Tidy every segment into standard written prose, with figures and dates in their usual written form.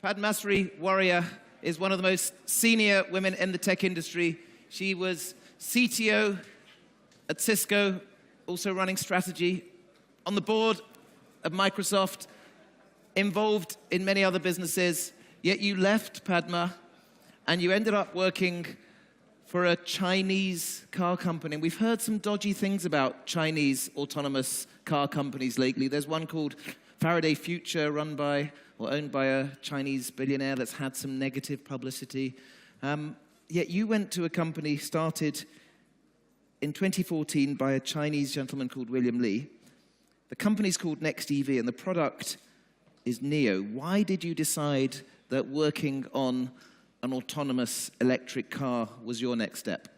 Padmasree Warrior is one of the most senior women in the tech industry. She was CTO at Cisco, also running strategy, on the board of Microsoft, involved in many other businesses. Yet you left Padma and you ended up working for a Chinese car company. We've heard some dodgy things about Chinese autonomous car companies lately. There's one called Faraday Future, run by or owned by a Chinese billionaire that's had some negative publicity. Yet you went to a company started in 2014 by a Chinese gentleman called William Li. The company's called NextEV, and the product is NIO. Why did you decide that working on an autonomous electric car was your next step?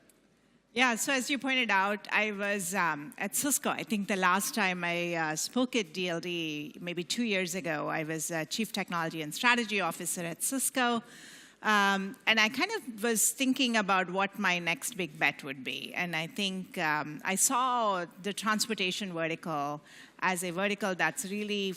Yeah, so as you pointed out, I was at Cisco. I think the last time I spoke at DLD, maybe 2 years ago, I was Chief Technology and Strategy Officer at Cisco. And I kind of was thinking about what my next big bet would be. And I think I saw the transportation vertical as a vertical that's really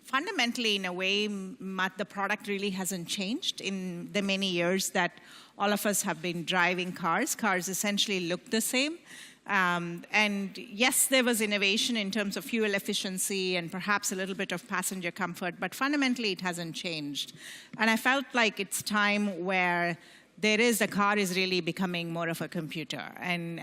fundamentally, in a way, the product really hasn't changed in the many years that all of us have been driving cars. Cars essentially look the same. And yes, there was innovation in terms of fuel efficiency and perhaps a little bit of passenger comfort, but fundamentally it hasn't changed. And I felt like it's time where the car is really becoming more of a computer and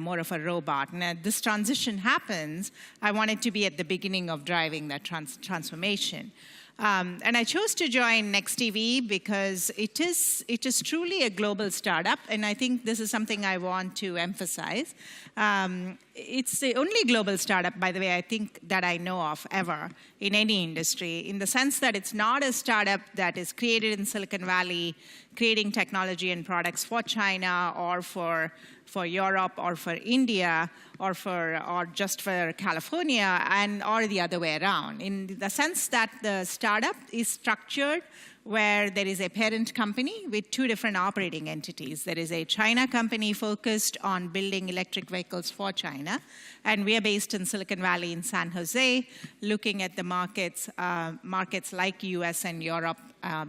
more of a robot. And as this transition happens, I wanted to be at the beginning of driving that transformation. And I chose to join NextEV because it is truly a global startup, and I think this is something I want to emphasize. It's the only global startup, by the way, I think that I know of ever in any industry, in the sense that it's not a startup that is created in Silicon Valley, creating technology and products for China or for Europe or for India or just for California, or the other way around. In the sense that the startup is structured where there is a parent company with two different operating entities. There is a China company focused on building electric vehicles for China, and we are based in Silicon Valley in San Jose, looking at the markets like US and Europe,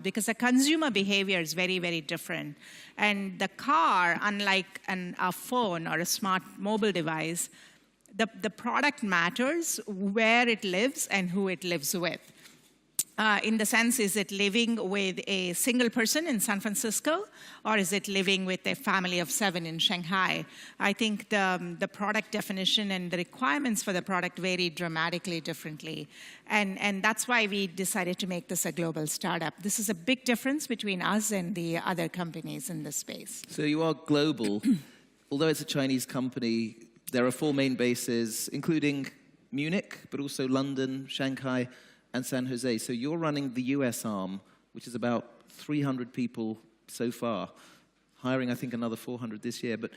because the consumer behavior is very, very different. And the car, unlike a phone or a smart mobile device, the product matters where it lives and who it lives with. In the sense, is it living with a single person in San Francisco, or is it living with a family of 7 in Shanghai? I think the product definition and the requirements for the product vary dramatically differently. And that's why we decided to make this a global startup. This is a big difference between us and the other companies in this space. So you are global. Although it's a Chinese company, there are 4 main bases, including Munich, but also London, Shanghai, and San Jose. So you're running the US arm, which is about 300 people so far, hiring, I think, another 400 this year. But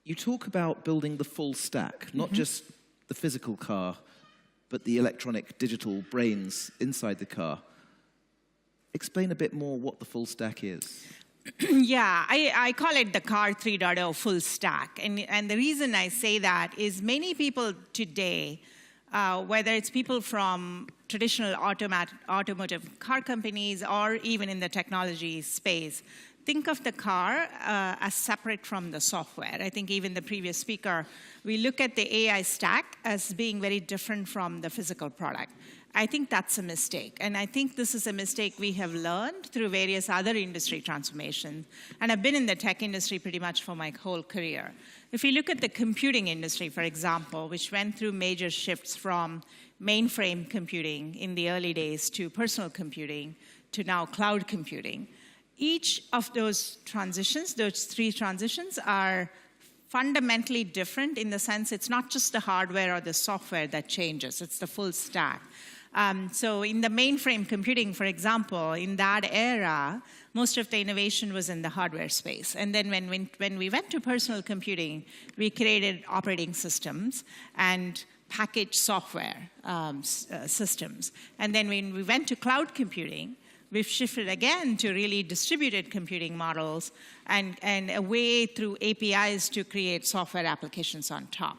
you talk about building the full stack, not just the physical car, but the electronic digital brains inside the car. Explain a bit more what the full stack is. Yeah, I call it the car 3.0 full stack. And the reason I say that is many people today, whether it's people from traditional automotive car companies or even in the technology space, think of the car as separate from the software. I think even the previous speaker, we look at the AI stack as being very different from the physical product. I think that's a mistake. And I think this is a mistake we have learned through various other industry transformations. And I've been in the tech industry pretty much for my whole career. If you look at the computing industry, for example, which went through major shifts from mainframe computing in the early days to personal computing to now cloud computing, each of those transitions, those 3 transitions, are fundamentally different in the sense it's not just the hardware or the software that changes, it's the full stack. So in the mainframe computing, for example, in that era, most of the innovation was in the hardware space. And then when we went to personal computing, we created operating systems and packaged software systems. And then when we went to cloud computing, we've shifted again to really distributed computing models and a way through APIs to create software applications on top.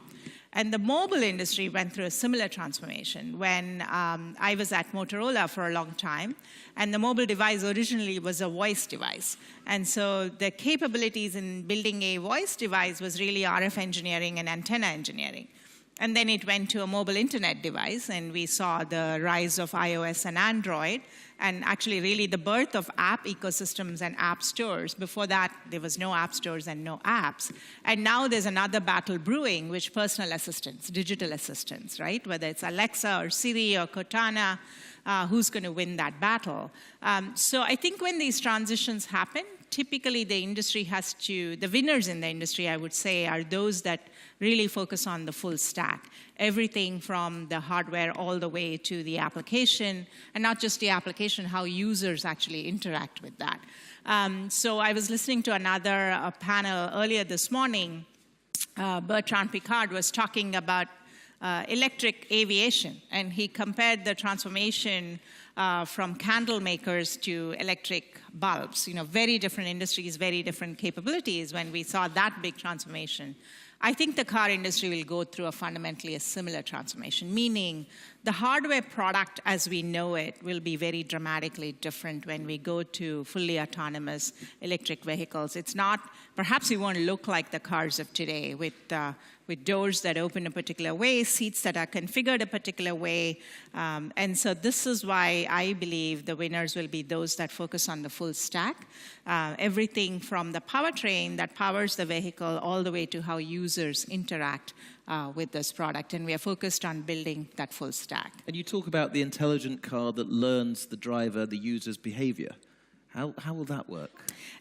And the mobile industry went through a similar transformation when I was at Motorola for a long time. And the mobile device originally was a voice device. And so the capabilities in building a voice device was really RF engineering and antenna engineering. And then it went to a mobile internet device, and we saw the rise of iOS and Android, and actually really the birth of app ecosystems and app stores. Before that, there was no app stores and no apps. And now there's another battle brewing, which personal assistants, digital assistants, right? Whether it's Alexa or Siri or Cortana, who's going to win that battle? So I think when these transitions happen, typically the industry has to, the winners in the industry, I would say, are those that really focus on the full stack. Everything from the hardware all the way to the application, and not just the application, how users actually interact with that. So I was listening to another panel earlier this morning. Bertrand Piccard was talking about electric aviation, and he compared the transformation from candle makers to electric bulbs. You know, very different industries, very different capabilities when we saw that big transformation. I think the car industry will go through fundamentally a similar transformation, meaning the hardware product as we know it will be very dramatically different when we go to fully autonomous electric vehicles. It's not, perhaps it won't look like the cars of today with doors that open a particular way, seats that are configured a particular way. And so this is why I believe the winners will be those that focus on the full stack. Everything from the powertrain that powers the vehicle all the way to how users interact with this product. And we are focused on building that full stack. And you talk about the intelligent car that learns the driver, the user's behavior. How will that work?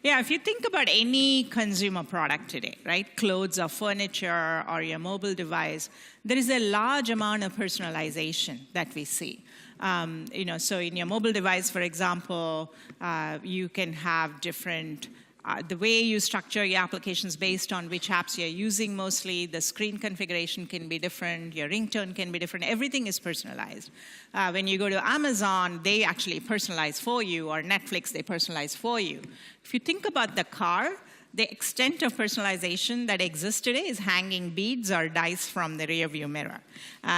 Yeah, if you think about any consumer product today, right, clothes or furniture or your mobile device, there is a large amount of personalization that we see. So in your mobile device, for example, you can have different the way you structure your applications based on which apps you're using mostly, the screen configuration can be different, your ringtone can be different, everything is personalized. When you go to Amazon, they actually personalize for you, or Netflix, they personalize for you. If you think about the car, the extent of personalization that exists today is hanging beads or dice from the rearview mirror.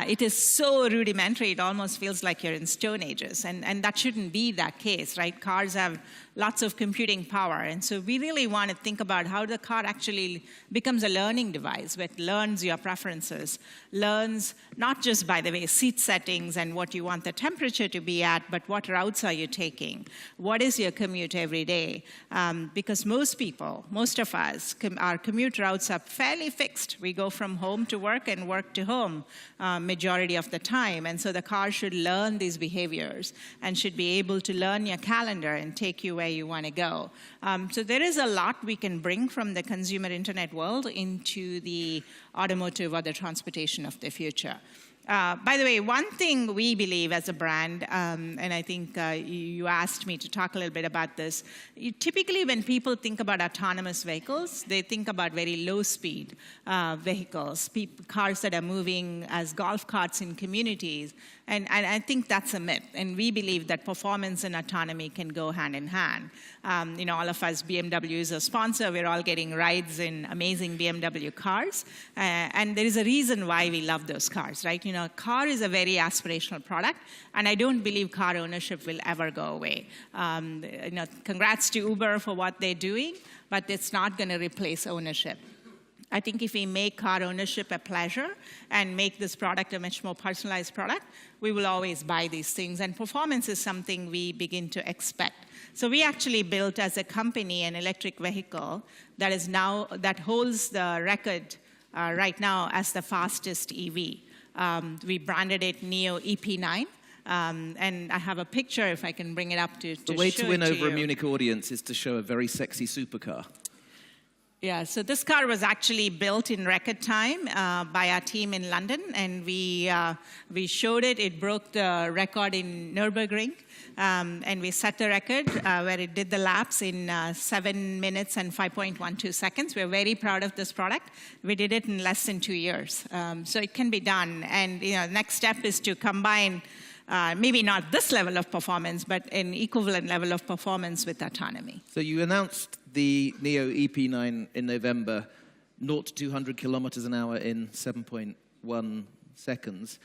It is so rudimentary, it almost feels like you're in Stone Ages, and that shouldn't be that case, right? Cars have lots of computing power, and so we really want to think about how the car actually becomes a learning device, which learns your preferences, learns not just, by the way, seat settings and what you want the temperature to be at, but what routes are you taking? What is your commute every day? Because most of us, our commute routes are fairly fixed. We go from home to work and work to home majority of the time. And so the car should learn these behaviors and should be able to learn your calendar and take you where you want to go. So there is a lot we can bring from the consumer internet world into the automotive or the transportation of the future. By the way, one thing we believe as a brand, and I think you asked me to talk a little bit about this, typically when people think about autonomous vehicles, they think about very low-speed vehicles, cars that are moving as golf carts in communities, and I think that's a myth. And we believe that performance and autonomy can go hand in hand. All of us, BMW is a sponsor. We're all getting rides in amazing BMW cars, and there is a reason why we love those cars, right? A car is a very aspirational product, and I don't believe car ownership will ever go away. Congrats to Uber for what they're doing, but it's not going to replace ownership. I think if we make car ownership a pleasure and make this product a much more personalized product, we will always buy these things. And performance is something we begin to expect. So we actually built, as a company, an electric vehicle that holds the record right now as the fastest EV. We branded it NIO EP9. And I have a picture, if I can bring it up to show it to you. The way to win over a Munich audience is to show a very sexy supercar. Yeah, so this car was actually built in record time by our team in London, and we showed it. It broke the record in Nürburgring, and we set the record where it did the laps in 7 minutes and 5.12 seconds. We're very proud of this product. We did it in less than 2 years. So it can be done, and next step is to combine maybe not this level of performance, but an equivalent level of performance with autonomy. So you announced the NIO EP9 in November, 0 to 200 kilometers an hour in 7.2 seconds.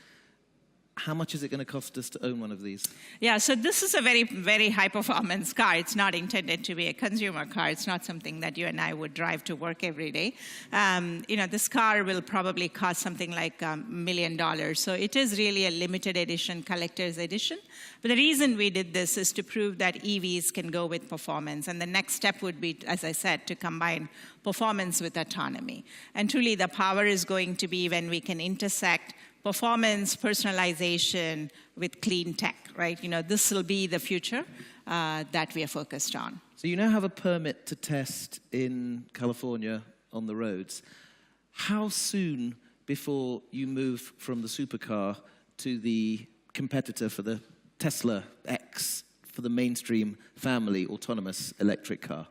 How much is it going to cost us to own one of these? Yeah, so this is a very, very high-performance car. It's not intended to be a consumer car. It's not something that you and I would drive to work every day. This car will probably cost something like $1 million. So it is really a limited edition, collector's edition. But the reason we did this is to prove that EVs can go with performance. And the next step would be, as I said, to combine performance with autonomy. And truly, the power is going to be when we can intersect performance, personalization with clean tech, right? This will be the future that we are focused on. So you now have a permit to test in California on the roads. How soon before you move from the supercar to the competitor for the Tesla X, for the mainstream family autonomous electric car?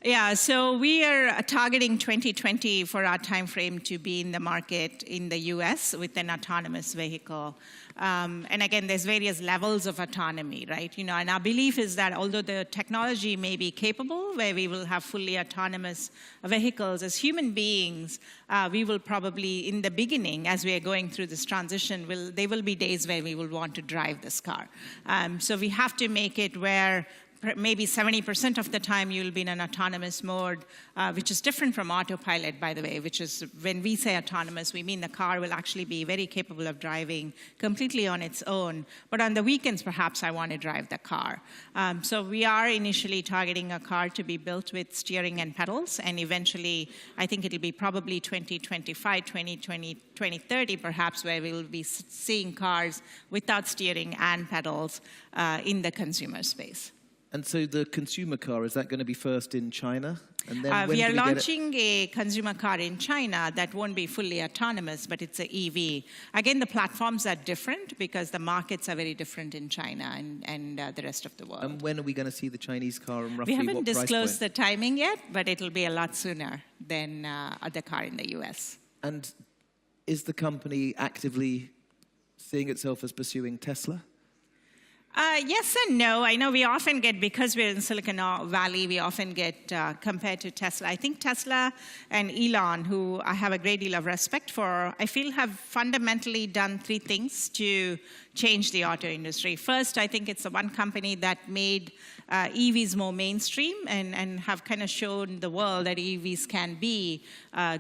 Yeah, so we are targeting 2020 for our time frame to be in the market in the US with an autonomous vehicle. And again, there's various levels of autonomy, right? And our belief is that although the technology may be capable, where we will have fully autonomous vehicles, as human beings, we will probably, in the beginning, as we are going through this transition, there will be days where we will want to drive this car. So we have to make it where maybe 70% of the time you'll be in an autonomous mode, which is different from autopilot, by the way, which is when we say autonomous, we mean the car will actually be very capable of driving completely on its own. But on the weekends, perhaps I want to drive the car. So we are initially targeting a car to be built with steering and pedals, and eventually, I think it'll be probably 2025, 2030, perhaps, where we will be seeing cars without steering and pedals in the consumer space. And so the consumer car, is that going to be first in China? And then we are launching a consumer car in China that won't be fully autonomous, but it's an EV. Again, the platforms are different because the markets are very different in China and the rest of the world. And when are we going to see the Chinese car and roughly what price point? We haven't disclosed the timing yet, but it'll be a lot sooner than the car in the US. And is the company actively seeing itself as pursuing Tesla? Yes and no. I know we often get, because we're in Silicon Valley, we often get compared to Tesla. I think Tesla and Elon, who I have a great deal of respect for, I feel have fundamentally done three things to change the auto industry. First, I think it's the one company that made EVs more mainstream and have kind of shown the world that EVs can be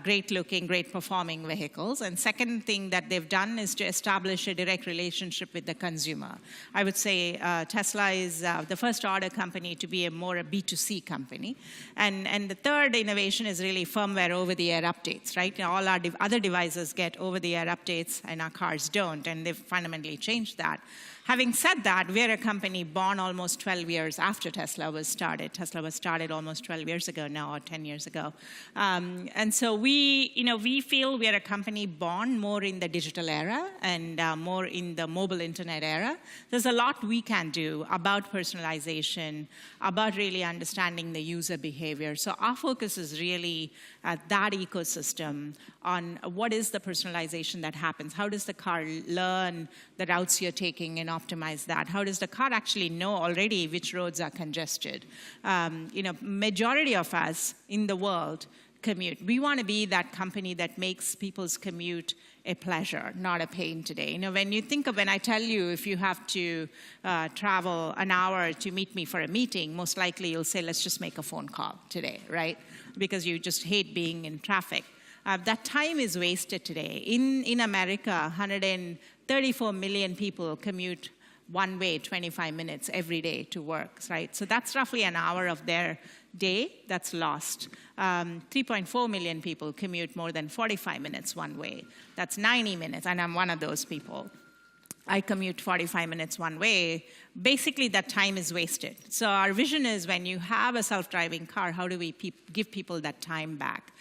great-looking, great-performing vehicles. And second thing that they've done is to establish a direct relationship with the consumer. I would say Tesla is the first auto company to be a B2C company. And the third innovation is really firmware over-the-air updates, right? All our other devices get over-the-air updates, and our cars don't, and they've fundamentally changed that. Having said that, we're a company born almost 12 years after Tesla was started. Tesla was started almost 12 years ago now, or 10 years ago. And so we feel we're a company born more in the digital era and more in the mobile internet era. There's a lot we can do about personalization, about really understanding the user behavior. So our focus is really at that ecosystem on what is the personalization that happens. How does the car learn the routes you're taking and optimize that? How does the car actually know already which roads are congested? Majority of us in the world commute. We want to be that company that makes people's commute a pleasure, not a pain today. When I tell you if you have to travel an hour to meet me for a meeting, most likely you'll say, let's just make a phone call today, right? Because you just hate being in traffic. That time is wasted today. In America, 134 million people commute one way, 25 minutes every day to work, right? So that's roughly an hour of their day that's lost. 3.4 million people commute more than 45 minutes one way. That's 90 minutes, and I'm one of those people. I commute 45 minutes one way. Basically, that time is wasted. So our vision is when you have a self-driving car, how do we give people that time back?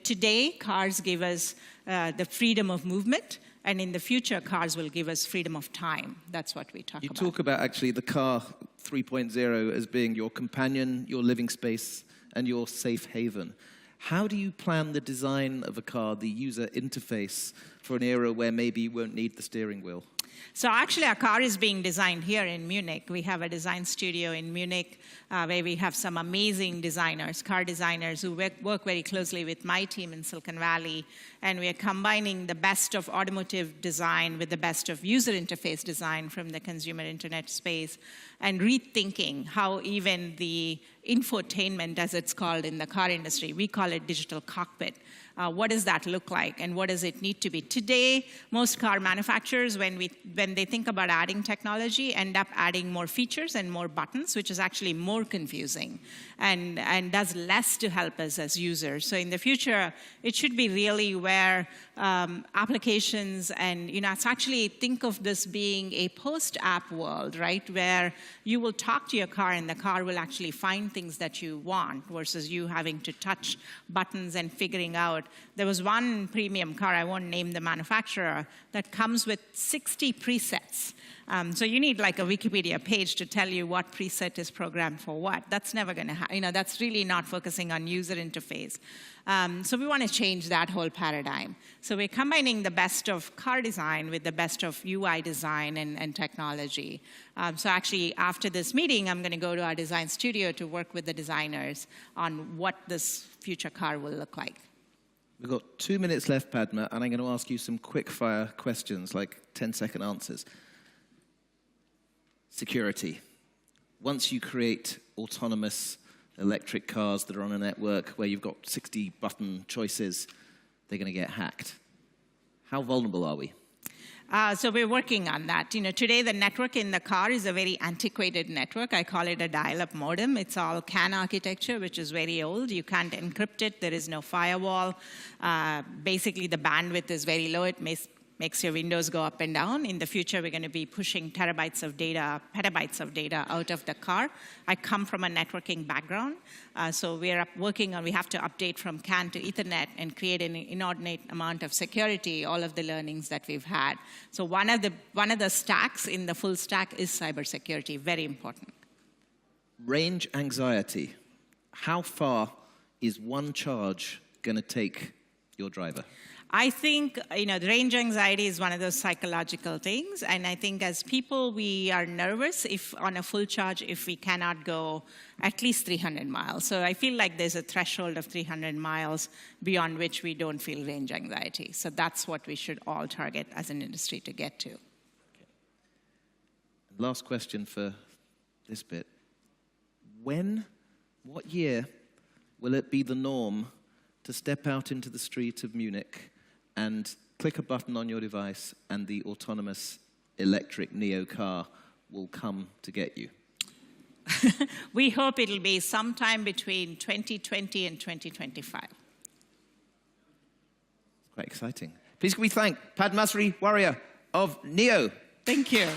Today, cars give us the freedom of movement, and in the future, cars will give us freedom of time. That's what we talk about. You talk about, actually, the car 3.0 as being your companion, your living space, and your safe haven. How do you plan the design of a car, the user interface, for an era where maybe you won't need the steering wheel? So actually, our car is being designed here in Munich. We have a design studio in Munich where we have some amazing designers, car designers, who work very closely with my team in Silicon Valley. And we are combining the best of automotive design with the best of user interface design from the consumer internet space, and rethinking how even the infotainment, as it's called in the car industry, we call it digital cockpit. What does that look like, and what does it need to be? Today, most car manufacturers, when they think about adding technology, end up adding more features and more buttons, which is actually more confusing and does less to help us as users. So in the future, it should be really where applications and, it's actually, think of this being a post-app world, right, where you will talk to your car and the car will actually find things that you want versus you having to touch buttons and figuring out. There was one premium car, I won't name the manufacturer, that comes with 60 presets. So you need like a Wikipedia page to tell you what preset is programmed for what. That's never going to happen. That's really not focusing on user interface. So we want to change that whole paradigm. So we're combining the best of car design with the best of UI design and technology. So actually, after this meeting, I'm going to go to our design studio to work with the designers on what this future car will look like. We've got 2 minutes left, Padma, and I'm going to ask you some quick-fire questions, like 10-second answers. Security. Once you create autonomous electric cars that are on a network where you've got 60 button choices, they're going to get hacked. How vulnerable are we? So we're working on that. Today the network in the car is a very antiquated network. I call it a dial-up modem. It's all CAN architecture, which is very old. You can't encrypt it. There is no firewall. Basically, the bandwidth is very low. It makes your windows go up and down. In the future, we're going to be pushing terabytes of data, petabytes of data out of the car. I come from a networking background, so we're working on, we have to update from CAN to Ethernet and create an inordinate amount of security, all of the learnings that we've had. So one of the stacks in the full stack is cybersecurity, very important. Range anxiety. How far is one charge going to take your driver? I think, the range anxiety is one of those psychological things. And I think as people, we are nervous if on a full charge if we cannot go at least 300 miles. So I feel like there's a threshold of 300 miles beyond which we don't feel range anxiety. So that's what we should all target as an industry to get to. Okay. Last question for this bit. What year will it be the norm to step out into the street of Munich and click a button on your device and the autonomous electric NIO car will come to get you? We hope it'll be sometime between 2020 and 2025. Quite exciting. Please can we thank Padmasree Warrior of NIO. Thank you.